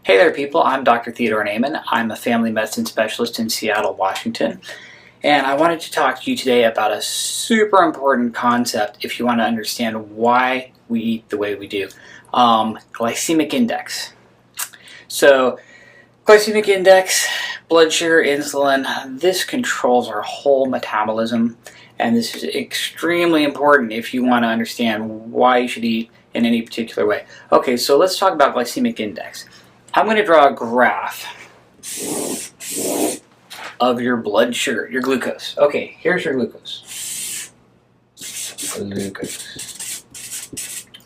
Hey there people, I'm Dr. Theodore Naiman. I'm a family medicine specialist in Seattle, Washington. And I wanted to talk to you today about a super important concept if you want to understand why we eat the way we do. Glycemic index. So, glycemic index, blood sugar, insulin, this controls our whole metabolism. And this is extremely important if you want to understand why you should eat in any particular way. Okay, so let's talk about glycemic index. I'm going to draw a graph of your blood sugar, your glucose. Okay, here's your glucose.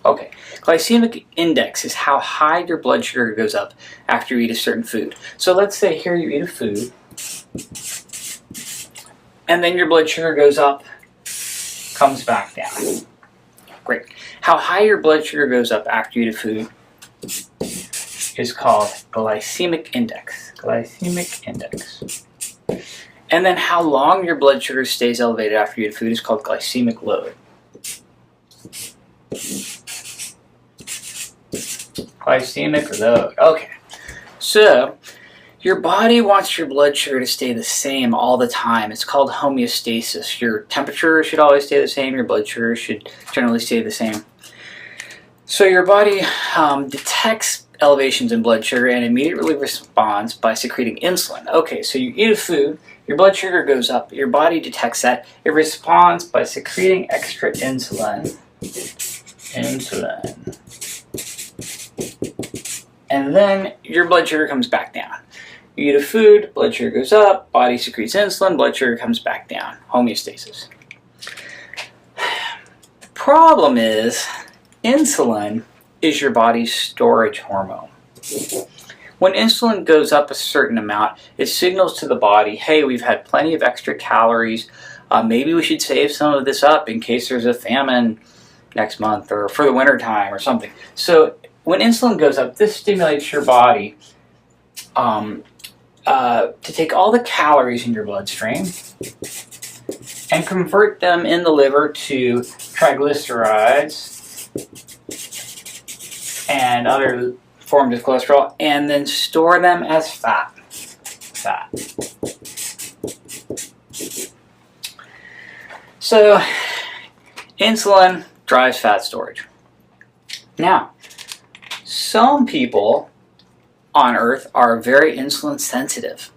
Okay, glycemic index is how high your blood sugar goes up after you eat a certain food. So let's say here you eat a food, and then your blood sugar goes up, comes back down. Great. How high your blood sugar goes up after you eat a food is called glycemic index. Glycemic index. And then how long your blood sugar stays elevated after you eat food is called glycemic load. Glycemic load. Okay. So, your body wants your blood sugar to stay the same all the time. It's called homeostasis. Your temperature should always stay the same. Your blood sugar should generally stay the same. So your body detects elevations in blood sugar and immediately responds by secreting insulin. Okay, so you eat a food, your blood sugar goes up, your body detects that, it responds by secreting extra insulin. And then your blood sugar comes back down. You eat a food, blood sugar goes up, body secretes insulin, blood sugar comes back down. Homeostasis. The problem is, insulin is your body's storage hormone. When insulin goes up a certain amount, it signals to the body, hey, we've had plenty of extra calories. Maybe we should save some of this up in case there's a famine next month or for the winter time or something. So when insulin goes up, this stimulates your body to take all the calories in your bloodstream and convert them in the liver to triglycerides and other forms of cholesterol, and then store them as fat. So, insulin drives fat storage. Now, some people on Earth are very insulin sensitive.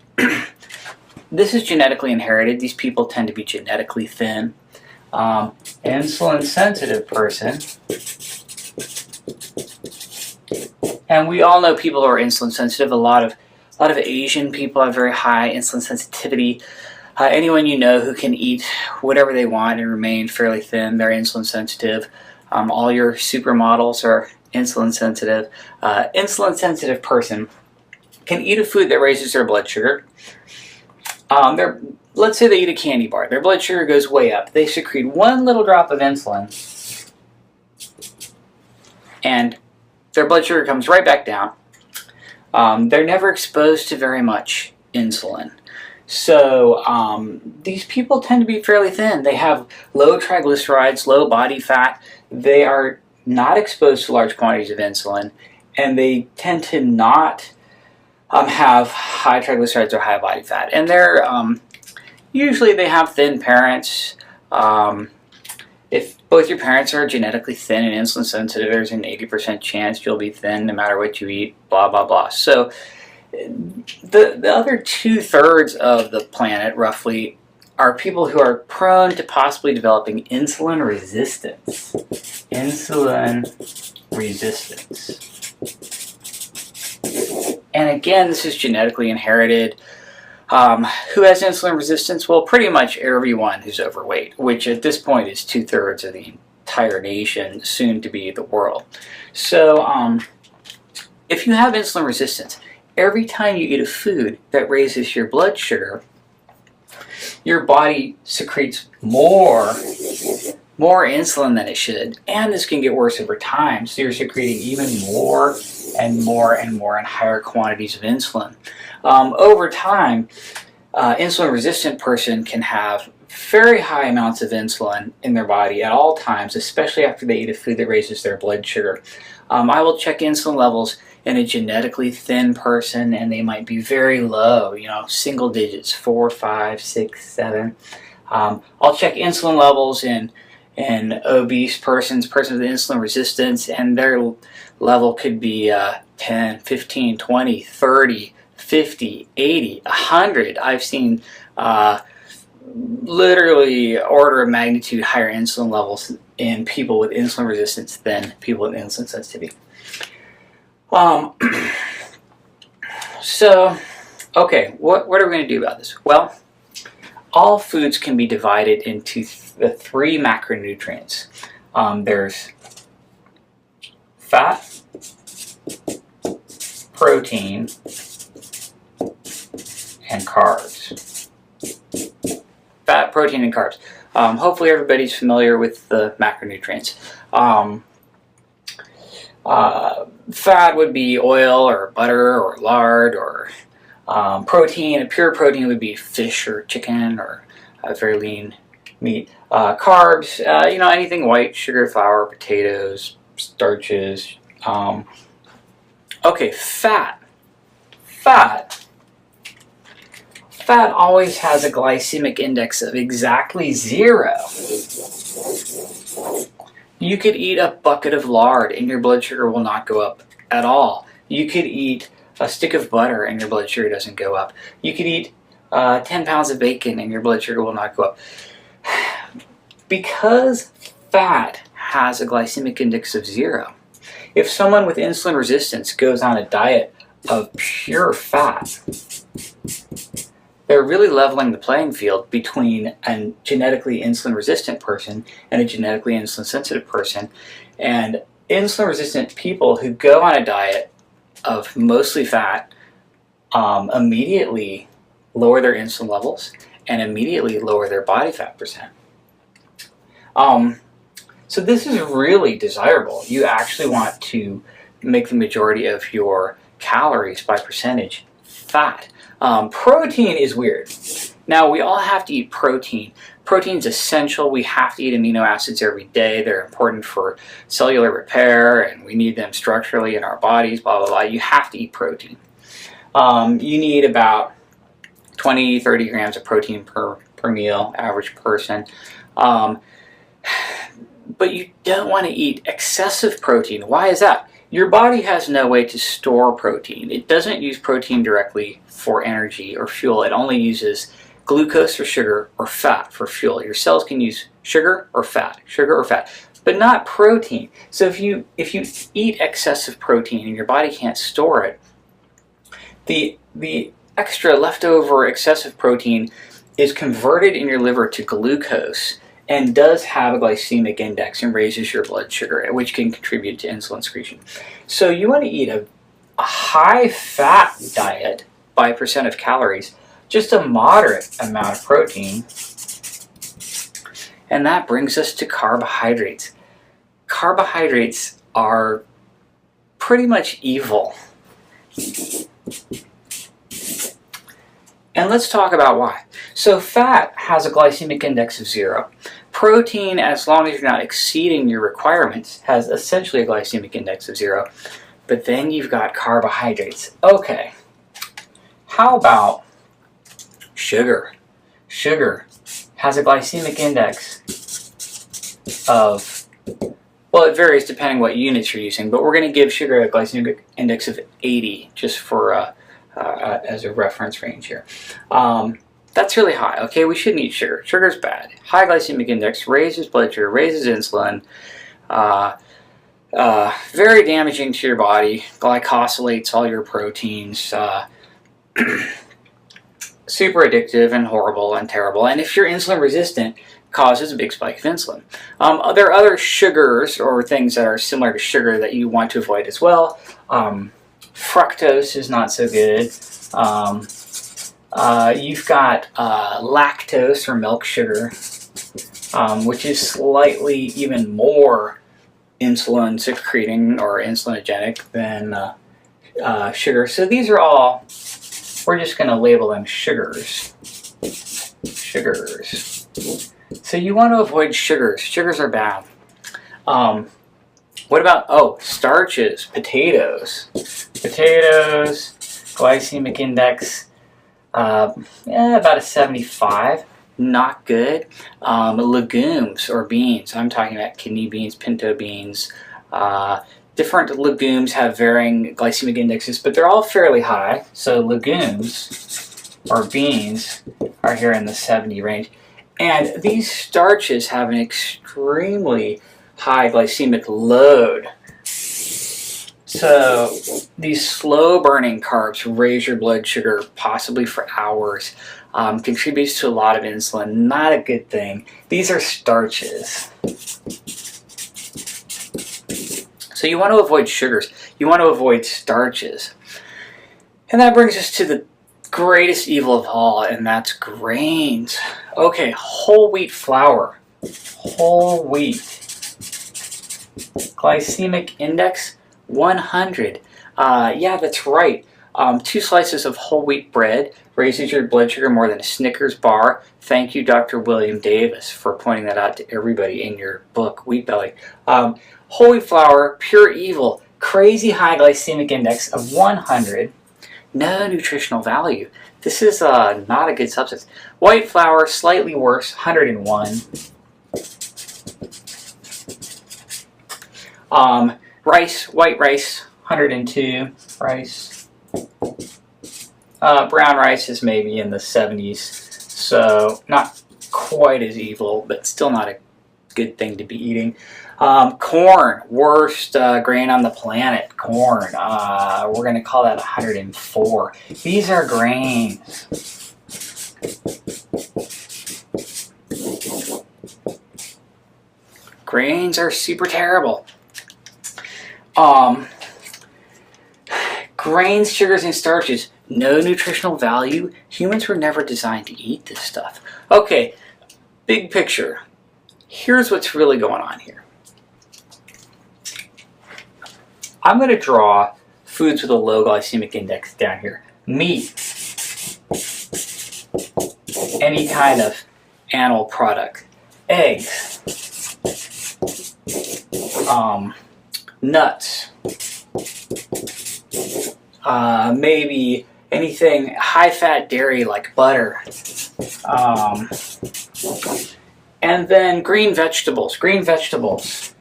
This is genetically inherited. These people tend to be genetically thin. Insulin sensitive person. And we all know people who are insulin sensitive. A lot of Asian people have very high insulin sensitivity. Anyone you know who can eat whatever they want and remain fairly thin, they're insulin sensitive. All your supermodels are insulin sensitive. Insulin sensitive person can eat a food that raises their blood sugar. Let's say they eat a candy bar. Their blood sugar goes way up. They secrete one little drop of insulin, and their blood sugar comes right back down. They're never exposed to very much insulin. So these people tend to be fairly thin. They have low triglycerides, low body fat. They are not exposed to large quantities of insulin, and they tend to not have high triglycerides or high body fat. And they're usually they have thin parents. If both your parents are genetically thin and insulin sensitive, there's an 80% chance you'll be thin no matter what you eat, blah, blah, blah. So the other 2/3 of the planet, roughly, are people who are prone to possibly developing insulin resistance. Insulin resistance. And again, this is genetically inherited. Who has insulin resistance? Well, pretty much everyone who's overweight, which at this point is 2/3 of the entire nation, soon to be the world. So, if you have insulin resistance, every time you eat a food that raises your blood sugar, your body secretes more insulin than it should, and this can get worse over time. So you're secreting even more and more and more and higher quantities of insulin. Over time, insulin-resistant person can have very high amounts of insulin in their body at all times, especially after they eat a food that raises their blood sugar. I will check insulin levels in a genetically thin person, and they might be very low, single digits, 4, 5, 6, 7. I'll check insulin levels in obese persons with insulin resistance, and their level could be 10, 15, 20, 30, 50, 80, 100. I've seen literally order of magnitude higher insulin levels in people with insulin resistance than people with insulin sensitivity. So, okay, what are we going to do about this? Well, all foods can be divided into the 3 macronutrients. There's fat, protein, and carbs. Fat, protein, and carbs. Hopefully everybody's familiar with the macronutrients. Fat would be oil or butter or lard, or protein, a pure protein would be fish or chicken or very lean meat. Carbs, anything white, sugar, flour, potatoes, starches. Okay, fat. Fat always has a glycemic index of exactly 0. You could eat a bucket of lard and your blood sugar will not go up at all. You could eat a stick of butter and your blood sugar doesn't go up. You could eat 10 pounds of bacon and your blood sugar will not go up. Because fat has a glycemic index of 0, if someone with insulin resistance goes on a diet of pure fat, they're really leveling the playing field between a genetically insulin resistant person and a genetically insulin sensitive person. And insulin resistant people who go on a diet of mostly fat immediately lower their insulin levels and immediately lower their body fat percent. So this is really desirable. You actually want to make the majority of your calories by percentage fat. Protein is weird. Now, we all have to eat protein. Protein's essential. We have to eat amino acids every day. They're important for cellular repair, and we need them structurally in our bodies, blah, blah, blah. You have to eat protein. You need about 20, 30 grams of protein per meal, average person. But you don't want to eat excessive protein. Why is that? Your body has no way to store protein. It doesn't use protein directly for energy or fuel. It only uses glucose or sugar or fat for fuel. Your cells can use sugar or fat, but not protein. So if you eat excessive protein and your body can't store it, the extra leftover excessive protein is converted in your liver to glucose and does have a glycemic index and raises your blood sugar, which can contribute to insulin secretion. So you want to eat a high-fat diet by percent of calories, just a moderate amount of protein, and that brings us to carbohydrates. Carbohydrates are pretty much evil. And let's talk about why. So fat has a glycemic index of 0. Protein, as long as you're not exceeding your requirements, has essentially a glycemic index of 0. But then you've got carbohydrates. Okay, how about sugar? Sugar has a glycemic index of, well, it varies depending what units you're using, but we're going to give sugar a glycemic index of 80 just for as a reference range here. That's really high. Okay, we shouldn't eat sugar. Sugar's bad. High glycemic index raises blood sugar, raises insulin. Very damaging to your body. Glycosylates all your proteins. Super addictive and horrible and terrible. And if you're insulin resistant, causes a big spike of insulin. There are other sugars or things that are similar to sugar that you want to avoid as well. Fructose is not so good. You've got lactose or milk sugar, which is slightly even more insulin secreting or insulinogenic than sugar. So these are all, we're just going to label them sugars. Sugars. So you want to avoid sugars. Sugars are bad. What about, oh, starches, potatoes. Potatoes, glycemic index, about a 75. Not good. Legumes or beans. I'm talking about kidney beans, pinto beans. Different legumes have varying glycemic indexes, but they're all fairly high. So legumes or beans are here in the 70 range. And these starches have an extremely high glycemic load. So these slow-burning carbs raise your blood sugar possibly for hours, contributes to a lot of insulin. Not a good thing. These are starches. So you want to avoid sugars. You want to avoid starches. And that brings us to the greatest evil of all, and that's grains. Okay, whole wheat flour. Whole wheat. Glycemic index 100. Yeah, that's right. 2 slices of whole wheat bread raises your blood sugar more than a Snickers bar. Thank you, Dr. William Davis, for pointing that out to everybody in your book, Wheat Belly. Whole wheat flour, pure evil, crazy high glycemic index of 100. No nutritional value. This is not a good substance. White flour, slightly worse, 101. Rice, white rice, 102. Rice. Brown rice is maybe in the 70s, so not quite as evil, but still not a good thing to be eating. Corn, worst grain on the planet. Corn, we're going to call that 104. These are grains. Grains are super terrible. Grains, sugars, and starches, no nutritional value. Humans were never designed to eat this stuff. Okay, big picture. Here's what's really going on here. I'm going to draw foods with a low glycemic index down here. Meat, any kind of animal product. Eggs, nuts, maybe anything high-fat dairy like butter, and then green vegetables. Green vegetables.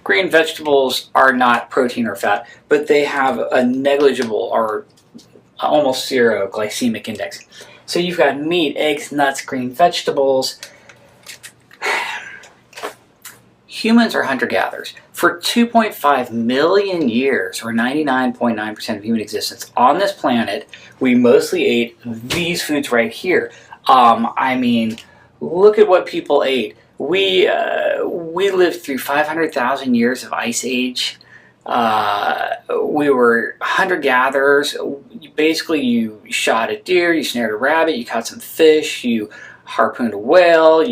Green vegetables are not protein or fat, but they have a negligible or almost zero glycemic index. So you've got meat, eggs, nuts, green vegetables. Humans are hunter-gatherers. For 2.5 million years, or 99.9% of human existence on this planet, we mostly ate these foods right here. I mean, look at what people ate. We lived through 500,000 years of ice age. We were hunter-gatherers. Basically, you shot a deer, you snared a rabbit, you caught some fish, you harpooned a whale,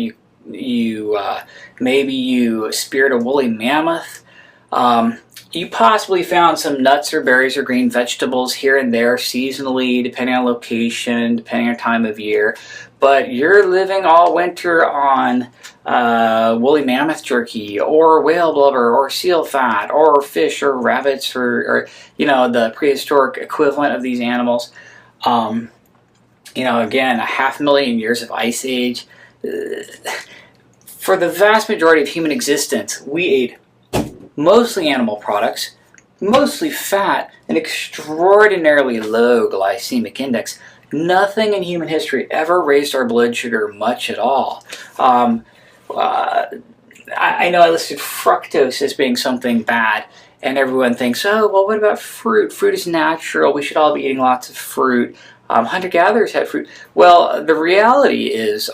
maybe you speared a woolly mammoth. You possibly found some nuts or berries or green vegetables here and there seasonally, depending on location, depending on time of year. But you're living all winter on woolly mammoth jerky or whale blubber or seal fat or fish or rabbits or you know, the prehistoric equivalent of these animals. You know, again, 500,000 years of ice age. For the vast majority of human existence, we ate mostly animal products, mostly fat, an extraordinarily low glycemic index. Nothing in human history ever raised our blood sugar much at all. I know I listed fructose as being something bad, and everyone thinks, oh, well, what about fruit? Fruit is natural. We should all be eating lots of fruit. Hunter-gatherers had fruit. Well, the reality is,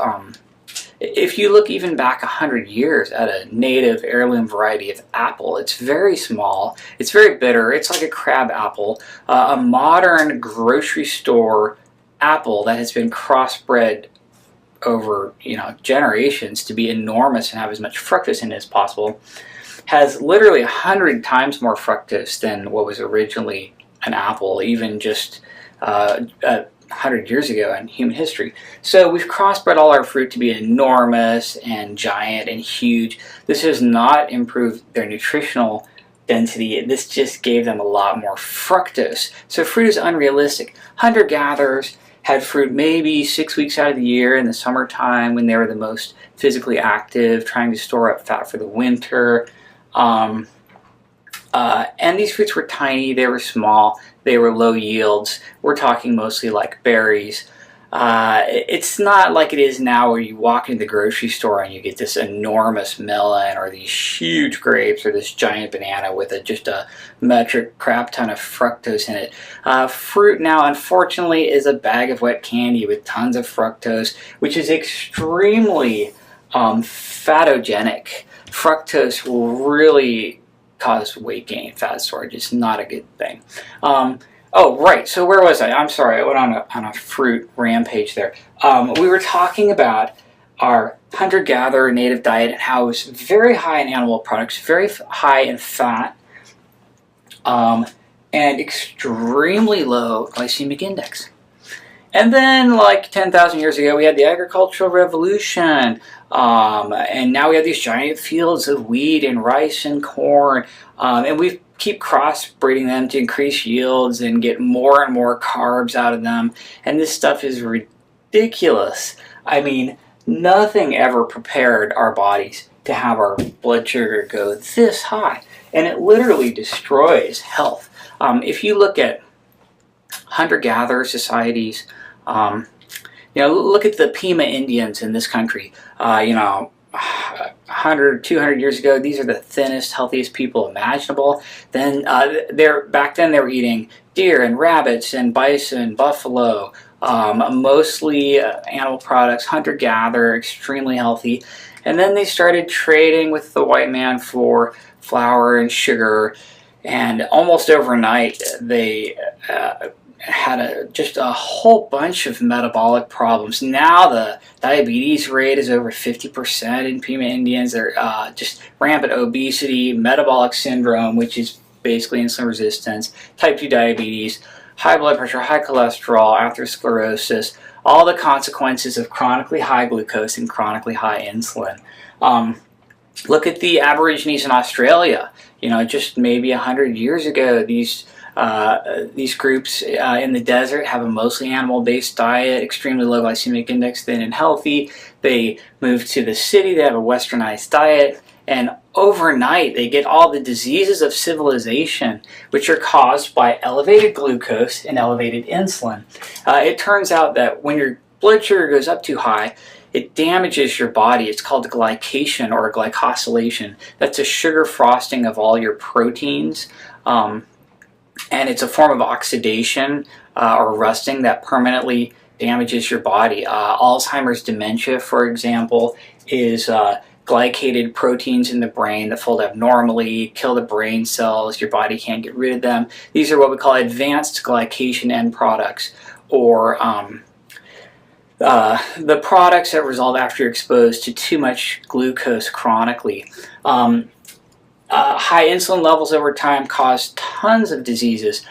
if you look even back 100 years at a native heirloom variety of apple, it's very small, it's very bitter, it's like a crab apple. A modern grocery store apple that has been crossbred over, you know, generations to be enormous and have as much fructose in it as possible has literally 100 times more fructose than what was originally an apple, even just 100 years ago in human history. So we've crossbred all our fruit to be enormous and giant and huge. This has not improved their nutritional density. This just gave them a lot more fructose. So fruit is unrealistic. Hunter-gatherers had fruit maybe 6 weeks out of the year in the summertime when they were the most physically active, trying to store up fat for the winter. And these fruits were tiny, they were small, they were low yields. We're talking mostly like berries. It's not like it is now where you walk into the grocery store and you get this enormous melon or these huge grapes or this giant banana with just a metric crap ton of fructose in it. Fruit now, unfortunately, is a bag of wet candy with tons of fructose, which is extremely fatogenic. Fructose will really cause weight gain, fat storage. It's not a good thing. Oh, right. So where was I? I'm sorry. I went on a fruit rampage there. We were talking about our hunter-gatherer native diet and how it was very high in animal products, very high in fat, and extremely low glycemic index. And then, like 10,000 years ago, we had the agricultural revolution, and now we have these giant fields of wheat and rice and corn, and we keep crossbreeding them to increase yields and get more and more carbs out of them, and this stuff is ridiculous. I mean, nothing ever prepared our bodies to have our blood sugar go this high, and it literally destroys health. If you look at hunter-gatherer societies, look at the Pima Indians in this country. 100, 200 years ago, these are the thinnest, healthiest people imaginable. Then back then they were eating deer and rabbits and bison, buffalo, mostly animal products, hunter-gatherer, extremely healthy. And then they started trading with the white man for flour and sugar, and almost overnight they had just a whole bunch of metabolic problems. Now the diabetes rate is over 50% in Pima Indians. They're just rampant obesity, metabolic syndrome, which is basically insulin resistance, type 2 diabetes, high blood pressure, high cholesterol, atherosclerosis, all the consequences of chronically high glucose and chronically high insulin. Look at the Aborigines in Australia. Just maybe 100 years ago, these groups in the desert have a mostly animal-based diet, extremely low glycemic index, thin and healthy. They move to the city, they have a westernized diet, and overnight they get all the diseases of civilization, which are caused by elevated glucose and elevated insulin. It turns out that when your blood sugar goes up too high, it damages your body. It's called glycation or glycosylation. That's a sugar frosting of all your proteins. And it's a form of oxidation or rusting that permanently damages your body. Alzheimer's dementia, for example, is glycated proteins in the brain that fold abnormally, kill the brain cells, your body can't get rid of them. These are what we call advanced glycation end products, or the products that result after you're exposed to too much glucose chronically. High insulin levels over time cause tons of diseases,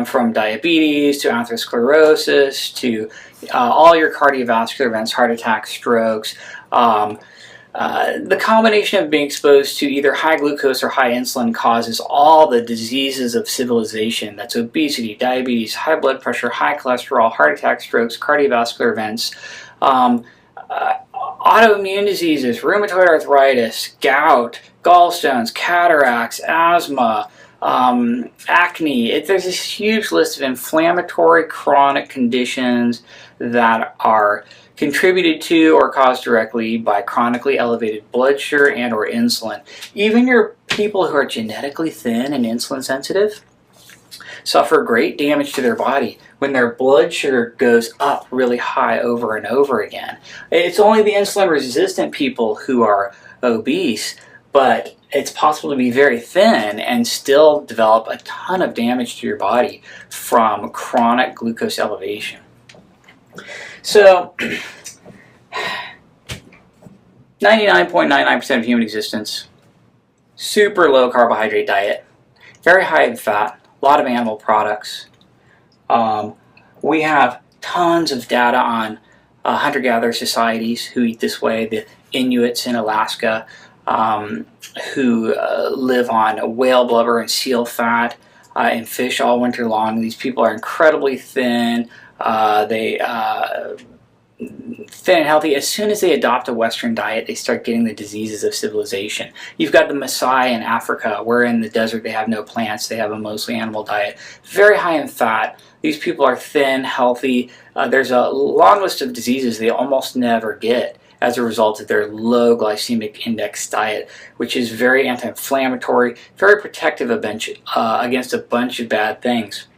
from diabetes to atherosclerosis to all your cardiovascular events, heart attacks, strokes. The combination of being exposed to either high glucose or high insulin causes all the diseases of civilization. That's obesity, diabetes, high blood pressure, high cholesterol, heart attacks, strokes, cardiovascular events. Autoimmune diseases, rheumatoid arthritis, gout, gallstones, cataracts, asthma, acne. There's this huge list of inflammatory chronic conditions that are contributed to or caused directly by chronically elevated blood sugar and or insulin. Even your people who are genetically thin and insulin sensitive suffer great damage to their body when their blood sugar goes up really high over and over again. It's only the insulin resistant people who are obese, but it's possible to be very thin and still develop a ton of damage to your body from chronic glucose elevation. So 99.99% of human existence, super low carbohydrate diet, very high in fat, a lot of animal products. We have tons of data on hunter-gatherer societies who eat this way, the Inuits in Alaska, who live on whale blubber and seal fat and fish all winter long. These people are incredibly thin. Thin and healthy. As soon as they adopt a Western diet, they start getting the diseases of civilization. You've got the Maasai in Africa, where in the desert they have no plants, they have a mostly animal diet, very high in fat. These people are thin, healthy. There's a long list of diseases they almost never get as a result of their low glycemic index diet, which is very anti-inflammatory, very protective against a bunch of bad things.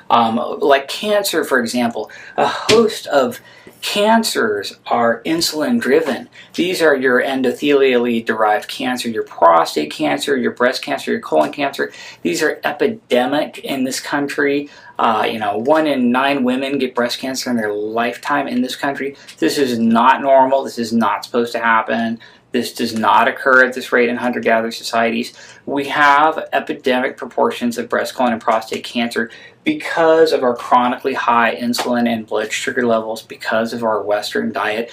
Like cancer, for example. A host of cancers are insulin driven. These are your endothelially derived cancer, your prostate cancer, your breast cancer, your colon cancer. These are epidemic in this country. 1 in 9 women get breast cancer in their lifetime in this country. This is not normal. This is not supposed to happen. This does not occur at this rate in hunter-gatherer societies. We have epidemic proportions of breast, colon, and prostate cancer because of our chronically high insulin and blood sugar levels, because of our Western diet.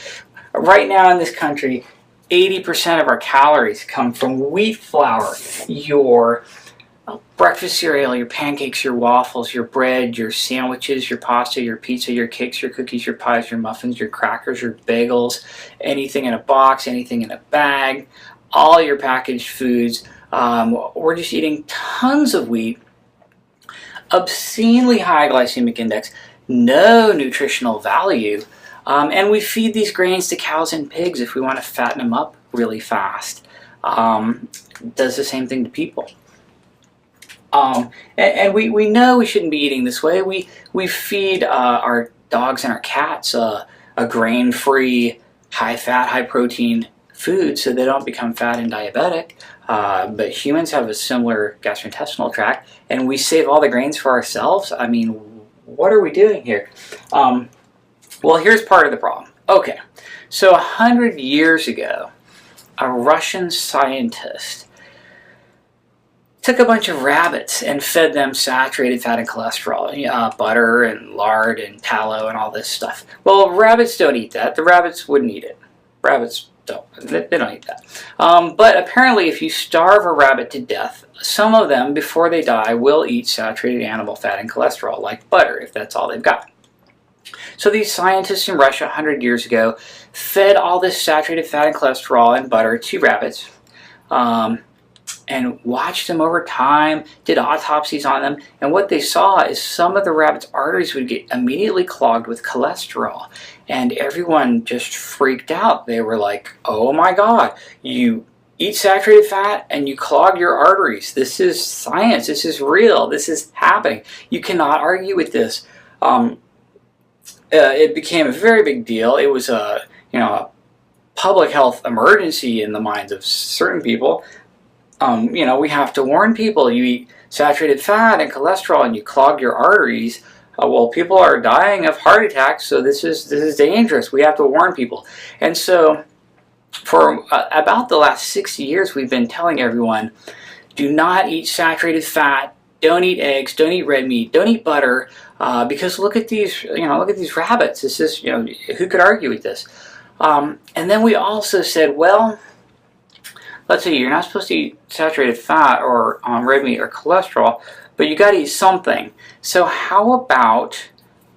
Right now in this country, 80% of our calories come from wheat flour. Your breakfast cereal, your pancakes, your waffles, your bread, your sandwiches, your pasta, your pizza, your cakes, your cookies, your pies, your muffins, your crackers, your bagels, anything in a box, anything in a bag, all your packaged foods. We're just eating tons of wheat, obscenely high glycemic index, no nutritional value, and we feed these grains to cows and pigs if we want to fatten them up really fast. Does the same thing to people. And we know we shouldn't be eating this way. We feed our dogs and our cats a grain-free, high-fat, high-protein food so they don't become fat and diabetic. But humans have a similar gastrointestinal tract, and we save all the grains for ourselves. I mean, what are we doing here? Well, here's part of the problem. Okay, so 100 years ago, a Russian scientist took a bunch of rabbits and fed them saturated fat and cholesterol, butter and lard and tallow and all this stuff. Well, rabbits don't eat that. The rabbits wouldn't eat it. Rabbits don't. They don't eat that. But apparently if you starve a rabbit to death, some of them, before they die, will eat saturated animal fat and cholesterol, like butter, if that's all they've got. So these scientists in Russia 100 years ago fed all this saturated fat and cholesterol and butter to rabbits, and watched them over time, did autopsies on them, and what they saw is some of the rabbits' arteries would get immediately clogged with cholesterol, and everyone just freaked out. They were like, oh my God, you eat saturated fat and you clog your arteries. This is science, this is real, this is happening. You cannot argue with this. It became a very big deal. It was a public health emergency in the minds of certain people. We have to warn people. You eat saturated fat and cholesterol and you clog your arteries. Well, people are dying of heart attacks, so this is dangerous. We have to warn people. And so for about the last 60 years, we've been telling everyone, do not eat saturated fat, don't eat eggs, don't eat red meat, don't eat butter, because look at these, look at these rabbits. This is, who could argue with this? And then we also said, well, let's say you're not supposed to eat saturated fat or red meat or cholesterol, but you got to eat something. So how about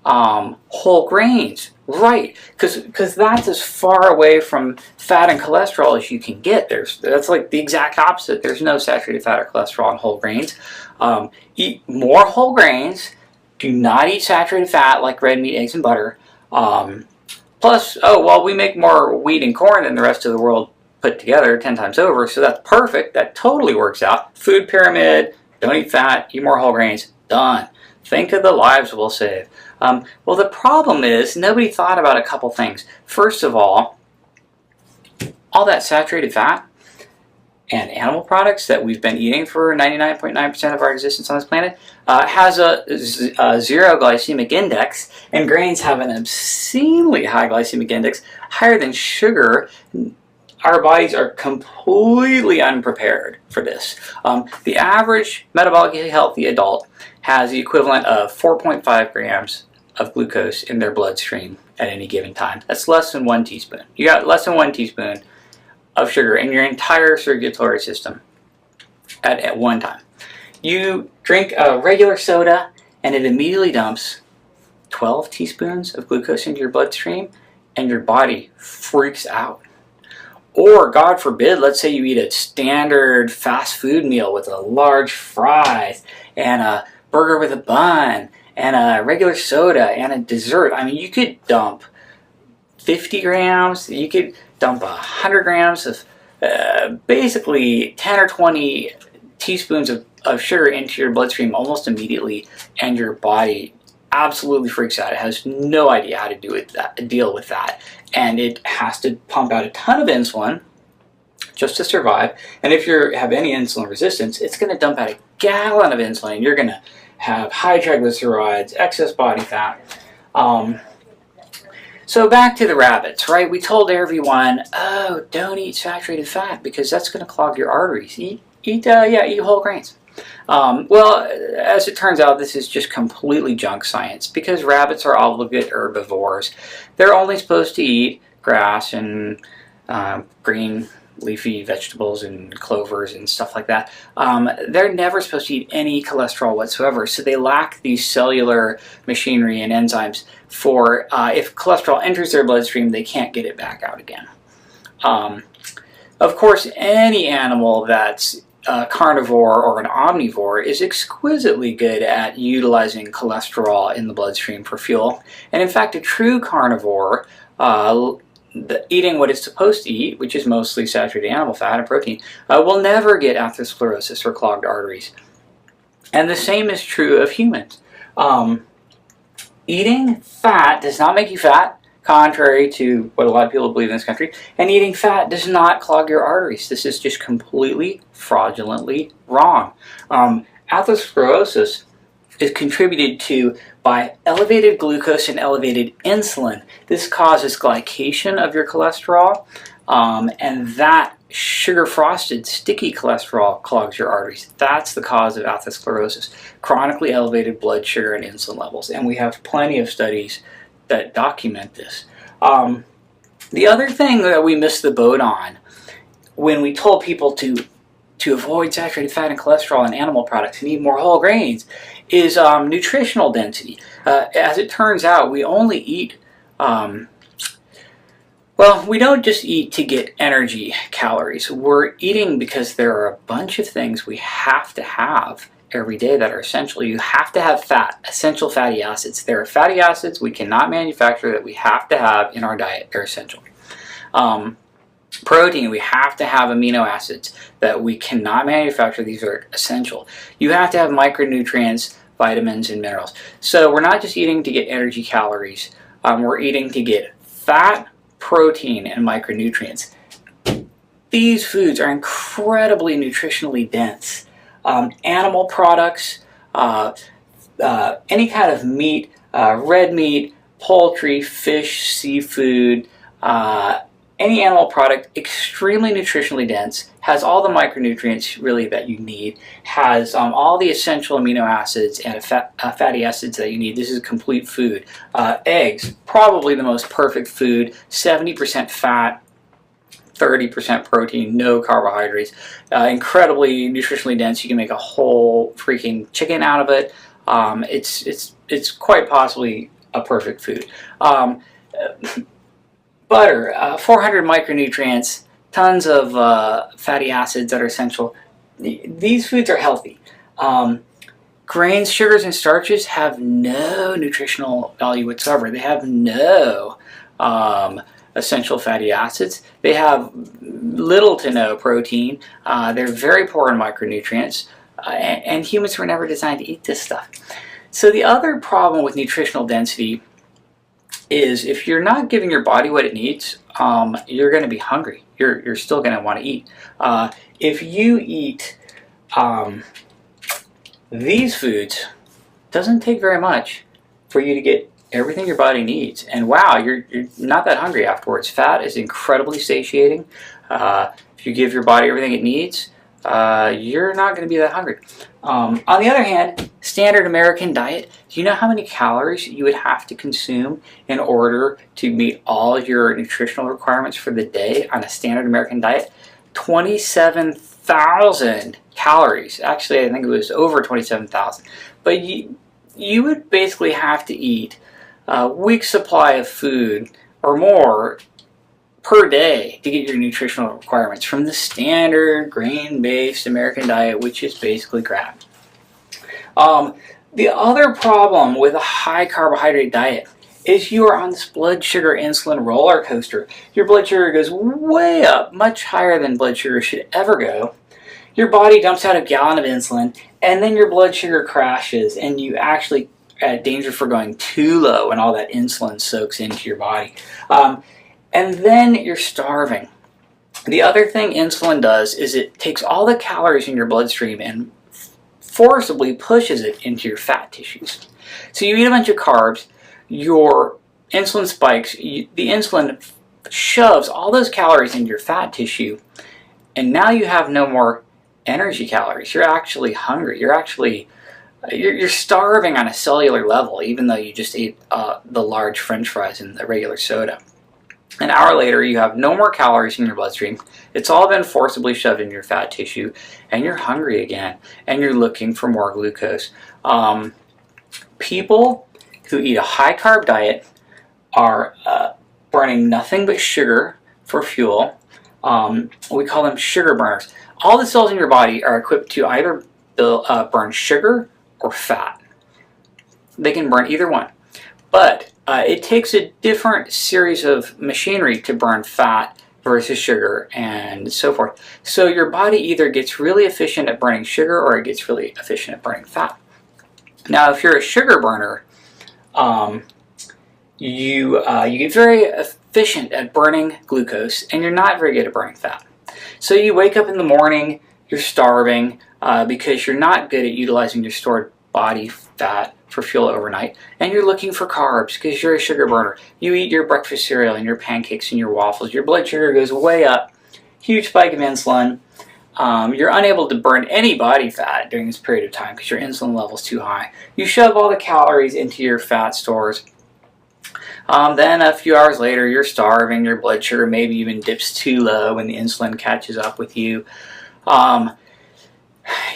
whole grains? Right, because that's as far away from fat and cholesterol as you can get. That's like the exact opposite. There's no saturated fat or cholesterol in whole grains. Eat more whole grains. Do not eat saturated fat like red meat, eggs, and butter. Plus, we make more wheat and corn than the rest of the world put together 10 times over, so that's perfect. That totally works out. Food pyramid, don't eat fat, eat more whole grains, done. Think of the lives we'll save. Well, the problem is nobody thought about a couple things. First of all that saturated fat and animal products that we've been eating for 99.9% of our existence on this planet has a zero glycemic index, and grains have an obscenely high glycemic index, higher than sugar. Our bodies are completely unprepared for this. The average metabolically healthy adult has the equivalent of 4.5 grams of glucose in their bloodstream at any given time. That's less than 1 teaspoon. You got less than 1 teaspoon of sugar in your entire circulatory system at one time. You drink a regular soda and it immediately dumps 12 teaspoons of glucose into your bloodstream and your body freaks out. Or, God forbid, let's say you eat a standard fast food meal with a large fries and a burger with a bun and a regular soda and a dessert. I mean, you could dump 50 grams, you could dump 100 grams of basically 10 or 20 teaspoons of sugar into your bloodstream almost immediately, and your body absolutely freaks out. It has no idea how to deal with that, and it has to pump out a ton of insulin just to survive. And if you have any insulin resistance, it's going to dump out a gallon of insulin. You're going to have high triglycerides, excess body fat. So back to the rabbits, right? We told everyone, oh, don't eat saturated fat because that's going to clog your arteries. Eat whole grains. Well, as it turns out, this is just completely junk science because rabbits are obligate herbivores. They're only supposed to eat grass and green leafy vegetables and clovers and stuff like that. They're never supposed to eat any cholesterol whatsoever, so they lack these cellular machinery and enzymes for if cholesterol enters their bloodstream, they can't get it back out again. Of course, any animal that's a carnivore or an omnivore is exquisitely good at utilizing cholesterol in the bloodstream for fuel. And in fact, a true carnivore, eating what it's supposed to eat, which is mostly saturated animal fat and protein, will never get atherosclerosis or clogged arteries. And the same is true of humans. Eating fat does not make you fat, contrary to what a lot of people believe in this country, and eating fat does not clog your arteries. This is just completely fraudulently wrong. Atherosclerosis is contributed to by elevated glucose and elevated insulin. This causes glycation of your cholesterol, and that sugar-frosted, sticky cholesterol clogs your arteries. That's the cause of atherosclerosis, chronically elevated blood sugar and insulin levels, and we have plenty of studies that document this. The other thing that we missed the boat on when we told people to avoid saturated fat and cholesterol in animal products and eat more whole grains is nutritional density. As it turns out, we only eat, we don't just eat to get energy calories. We're eating because there are a bunch of things we have to have every day that are essential. You have to have fat, essential fatty acids. There are fatty acids we cannot manufacture that we have to have in our diet. They're essential. Protein, we have to have amino acids that we cannot manufacture. These are essential. You have to have micronutrients, vitamins, and minerals. So we're not just eating to get energy calories. We're eating to get fat, protein, and micronutrients. These foods are incredibly nutritionally dense. Animal products, any kind of meat, red meat, poultry, fish, seafood, any animal product, extremely nutritionally dense, has all the micronutrients really that you need, has all the essential amino acids and fatty acids that you need. This is a complete food. Eggs, probably the most perfect food, 70% fat, 30% protein, no carbohydrates, incredibly nutritionally dense. You can make a whole freaking chicken out of it. It's quite possibly a perfect food. Butter, 400 micronutrients, tons of fatty acids that are essential. These foods are healthy. Grains, sugars, and starches have no nutritional value whatsoever. They have no essential fatty acids. They have little to no protein. They're very poor in micronutrients. And humans were never designed to eat this stuff. So the other problem with nutritional density is if you're not giving your body what it needs, you're going to be hungry. You're still going to want to eat. If you eat these foods, it doesn't take very much for you to get everything your body needs. And wow, you're not that hungry afterwards. Fat is incredibly satiating. If you give your body everything it needs, you're not going to be that hungry. On the other hand, standard American diet, do you know how many calories you would have to consume in order to meet all your nutritional requirements for the day on a standard American diet? 27,000 calories. Actually, I think it was over 27,000. But you would basically have to eat a week's supply of food or more per day to get your nutritional requirements from the standard grain-based American diet, which is basically crap. The other problem with a high carbohydrate diet is you are on this blood sugar insulin roller coaster. Your blood sugar goes way up, much higher than blood sugar should ever go. Your body dumps out a gallon of insulin, and then your blood sugar crashes, and you actually at danger for going too low, and all that insulin soaks into your body. And then you're starving. The other thing insulin does is it takes all the calories in your bloodstream and forcibly pushes it into your fat tissues. So you eat a bunch of carbs, your insulin spikes, the insulin shoves all those calories into your fat tissue, and now you have no more energy calories. You're actually hungry. You're starving on a cellular level, even though you just ate the large French fries and the regular soda. An hour later, you have no more calories in your bloodstream. It's all been forcibly shoved in your fat tissue, and you're hungry again, and you're looking for more glucose. People who eat a high-carb diet are burning nothing but sugar for fuel. We call them sugar burners. All the cells in your body are equipped to either burn sugar or fat. They can burn either one. But it takes a different series of machinery to burn fat versus sugar and so forth. So your body either gets really efficient at burning sugar or it gets really efficient at burning fat. Now, if you're a sugar burner, you get very efficient at burning glucose, and you're not very good at burning fat. So you wake up in the morning, you're starving because you're not good at utilizing your stored body fat for fuel overnight, and you're looking for carbs because you're a sugar burner. You eat your breakfast cereal and your pancakes and your waffles. Your blood sugar goes way up, huge spike of insulin. You're unable to burn any body fat during this period of time because your insulin level is too high. You shove all the calories into your fat stores. Then a few hours later, you're starving. Your blood sugar maybe even dips too low when the insulin catches up with you.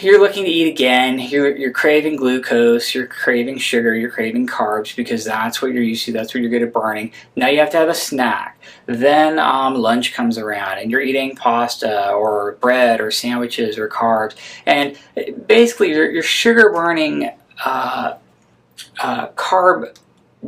You're looking to eat again. You're craving glucose, you're craving sugar, you're craving carbs because that's what you're used to, that's what you're good at burning. Now you have to have a snack. Then lunch comes around and you're eating pasta or bread or sandwiches or carbs. And basically your sugar burning carb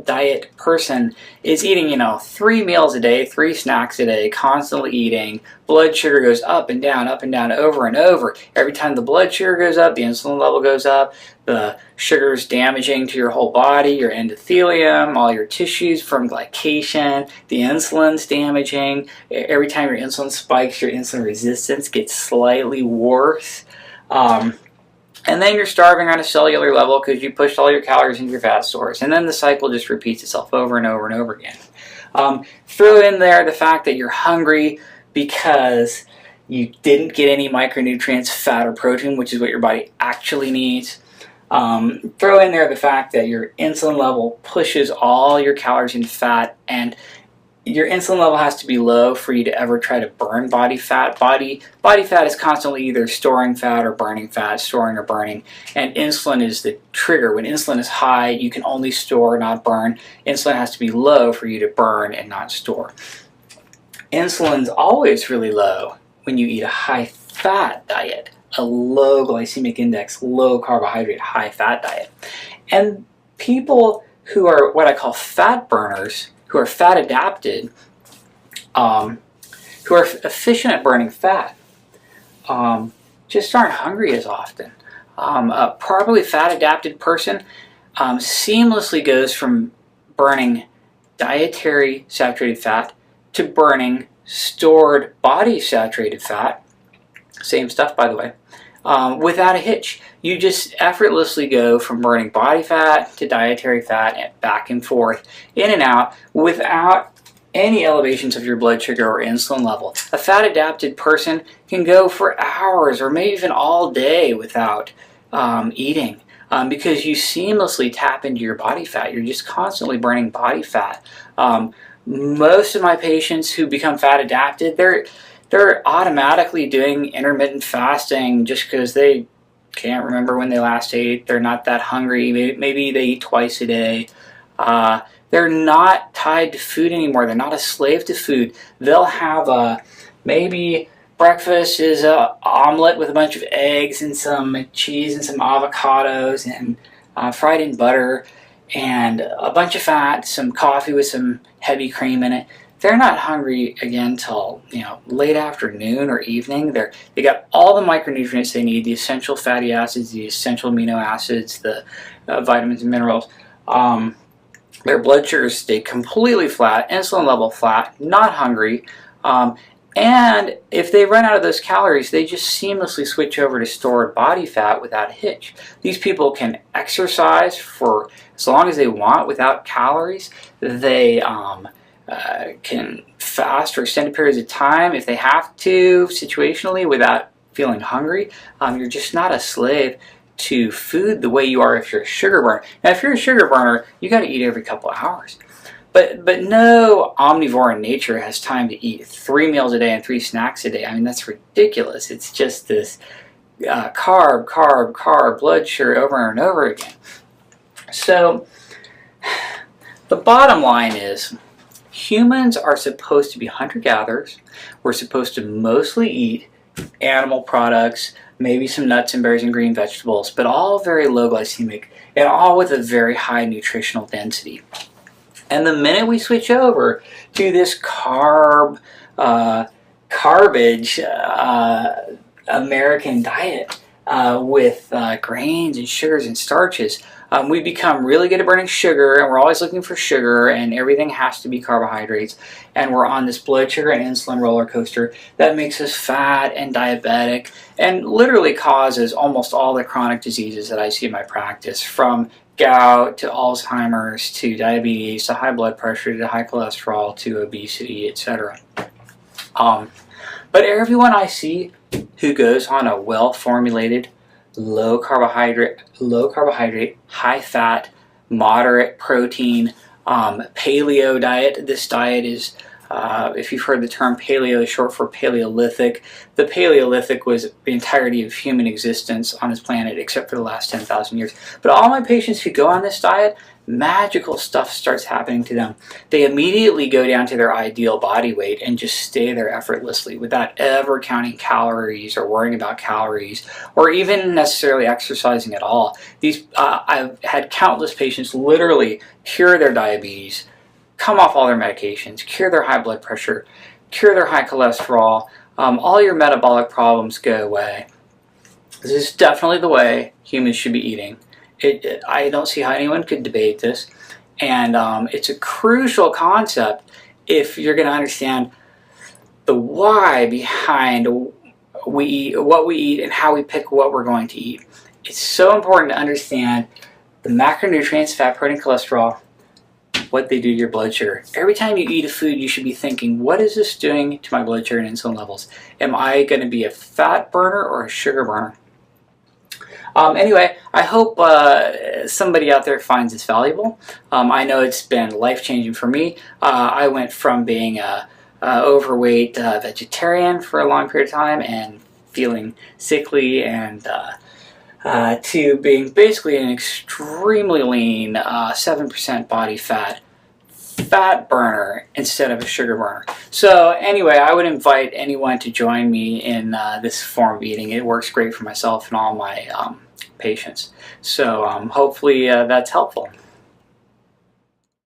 diet person is eating, 3 meals a day, 3 snacks a day, constantly eating. Blood sugar goes up and down, over and over. Every time the blood sugar goes up, the insulin level goes up. The sugar is damaging to your whole body, your endothelium, all your tissues from glycation. The insulin's damaging. Every time your insulin spikes, your insulin resistance gets slightly worse. And then you're starving on a cellular level because you pushed all your calories into your fat stores. And then the cycle just repeats itself over and over and over again. Throw in there the fact that you're hungry because you didn't get any micronutrients, fat or protein, which is what your body actually needs. Throw in there the fact that your insulin level pushes all your calories into fat, and your insulin level has to be low for you to ever try to burn body fat. Body fat is constantly either storing fat or burning fat, storing or burning, and insulin is the trigger. When insulin is high, you can only store, not burn. Insulin has to be low for you to burn and not store. Insulin's always really low when you eat a high-fat diet, a low glycemic index, low carbohydrate, high-fat diet. And people who are what I call fat burners, who are fat adapted, who are efficient at burning fat, just aren't hungry as often. A properly fat adapted person seamlessly goes from burning dietary saturated fat to burning stored body saturated fat, same stuff by the way, without a hitch. You just effortlessly go from burning body fat to dietary fat and back and forth, in and out, without any elevations of your blood sugar or insulin level. A fat-adapted person can go for hours or maybe even all day without eating because you seamlessly tap into your body fat. You're just constantly burning body fat. Most of my patients who become fat-adapted, they're automatically doing intermittent fasting just because they can't remember when they last ate. They're not that hungry. Maybe they eat twice a day. They're not tied to food anymore. They're not a slave to food. They'll have maybe breakfast is an omelet with a bunch of eggs and some cheese and some avocados and fried in butter and a bunch of fat, some coffee with some heavy cream in it. They're not hungry again till late afternoon or evening. They got all the micronutrients they need, the essential fatty acids, the essential amino acids, the vitamins and minerals. Their blood sugars stay completely flat, insulin level flat, not hungry. And if they run out of those calories, they just seamlessly switch over to stored body fat without a hitch. These people can exercise for as long as they want without calories. They can fast for extended periods of time if they have to, situationally, without feeling hungry. You're just not a slave to food the way you are if you're a sugar burner. Now, if you're a sugar burner, you got to eat every couple of hours. But no omnivore in nature has time to eat 3 meals a day and 3 snacks a day. I mean, that's ridiculous. It's just this carb blood sugar over and over again. So the bottom line is humans are supposed to be hunter-gatherers. We're supposed to mostly eat animal products, maybe some nuts and berries and green vegetables, but all very low glycemic and all with a very high nutritional density. And the minute we switch over to this garbage American diet with grains and sugars and starches, we become really good at burning sugar, and we're always looking for sugar, and everything has to be carbohydrates. And we're on this blood sugar and insulin roller coaster that makes us fat and diabetic and literally causes almost all the chronic diseases that I see in my practice, from gout to Alzheimer's to diabetes to high blood pressure to high cholesterol to obesity, etc. But everyone I see who goes on a well-formulated, low carbohydrate, high fat, moderate protein, paleo diet. This diet is, if you've heard the term paleo, is short for Paleolithic. The Paleolithic was the entirety of human existence on this planet except for the last 10,000 years. But all my patients who go on this diet, magical stuff starts happening to them. They immediately go down to their ideal body weight and just stay there effortlessly without ever counting calories or worrying about calories or even necessarily exercising at all. I've had countless patients literally cure their diabetes, come off all their medications, cure their high blood pressure, cure their high cholesterol. All your metabolic problems go away. This is definitely the way humans should be eating. I don't see how anyone could debate this, and it's a crucial concept if you're going to understand the why behind what we eat and how we pick what we're going to eat. It's so important to understand the macronutrients, fat, protein, cholesterol, what they do to your blood sugar. Every time you eat a food, you should be thinking, what is this doing to my blood sugar and insulin levels? Am I going to be a fat burner or a sugar burner? Anyway, I hope somebody out there finds this valuable. I know it's been life-changing for me. I went from being a overweight vegetarian for a long period of time and feeling sickly and to being basically an extremely lean 7% body fat burner instead of a sugar burner. So anyway, I would invite anyone to join me in this form of eating. It works great for myself and all my patients. So hopefully that's helpful.